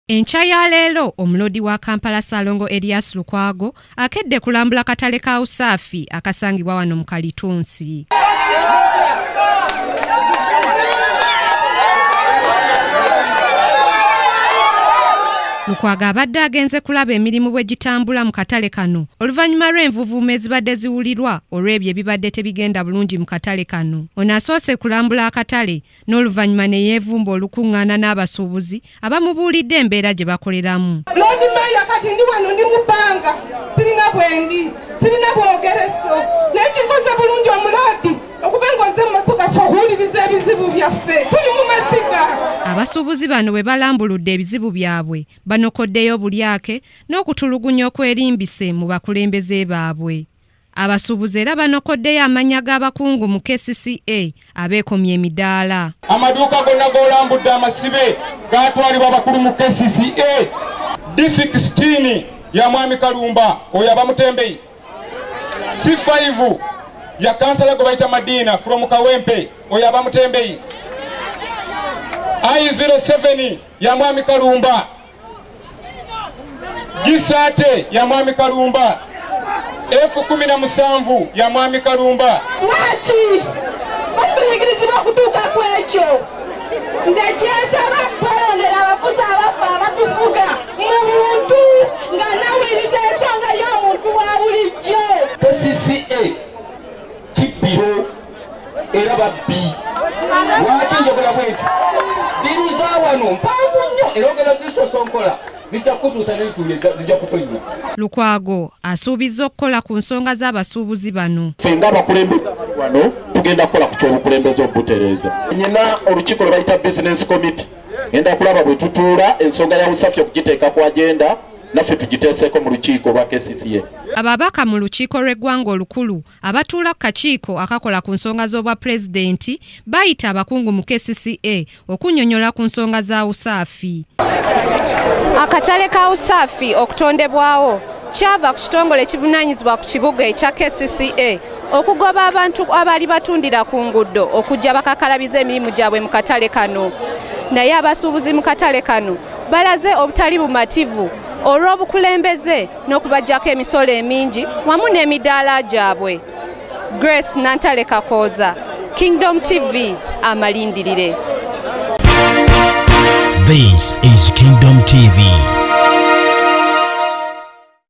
Enkya ya leero omulodi wa Kampala Salongo Elias Lukwago akedde kulambula katale ka Usaafi akasangibwa wano mu Kalitunsi. Lukwago abadde agenze kulaba emirimu bwe gitambula mu katale kano oluvannyuma lw'envuvuuma ezibadde ziwulirwa olw'ebyo ebibadde tebigenda bulungi mu katale kano. Ono asoose kulambula akatale n'oluvannyuma ne yeevumba olukuŋŋaana n'abasuubuzi abamubuulidde embeera gye bakoleramu. Lodi Mayor kati ndi wano ndi mu bbanga sirina bwendi sirina bwogereso n'ekikoze bulungi omulodi okuba ng'ozze mu maaso gaffe okuwuliriza ebizibu byaffe tuli mu masiga. Abasuubuzi bano bwe balambuludde ebizibu byabwe banokoddeyo bulyake n'okutulugunya okwerimbise mu bakulembeze baabwe. Abasuubuzi era banokoddeyo amannya g'abakungu mu KCCA abeekomye emidaala. Amaduuka gonna g'olambudde amasibe gaatwalibwa abakulu mu KCCA. D16 ya Mwami Kalumba oyo abamutembeyi. C5 ya kansala gwe bayita Madina from Kawempe oyo abamutembeyi. I07 ya Mwami Kalumba. Gisate ya Mwami Kalumba. F17 ya Mwami Kalumba. Lwaki batuyigirizibwa kutuuka ku ekyo nze kyensaba balondera abafuzi abafa abatufuga mu muntu nga nawuliriza ensonga y'omuntu wa bulijjo. KCCA kibbiro era babbi lwaki njogera bwetyo diru za wano mpanvu nnyo era ogenda zisosonkola zijja kutuusa n'entuuyo zijja kutonya. Lukwago asuubizza okukola ku nsonga z'abasuubuzi bano. Ffe ng'abakulembeze wano tugenda kukola ku ky'obukulembeze obutereeza. Nyina olukiiko lwe bayita business committee ngenda kulaba bwe tutuula ensonga ya Usaafi okugiteeka ku agenda naffe tugiteeseeko mu lukiiko lwa KCCA. Ababaka mu lukiiko lw'eggwanga olukulu abatuula ku kakiiko akakola ku nsonga z'obwa pulezidenti bayita abakungu mu KCCA okunnyonnyola ku nsonga za Usaafi. Akatale ka Usaafi okutondebwawo kyava ku kitongole ekivunaanyizibwa ku kibuga ekya KCCA okugoba abantu abaali batundira ku nguudo okujja bakakalabiza emirimu gyabwe mu katale kano. Naye abasuubuzi mu katale kano balaze obutali bumativu olw'obukulembeze n'okubajjako emisolo emingi wamu n'emidaala gyabwe. Grace Nantale Kakooza, Kingdom TV, amalindirire. This is Kingdom TV.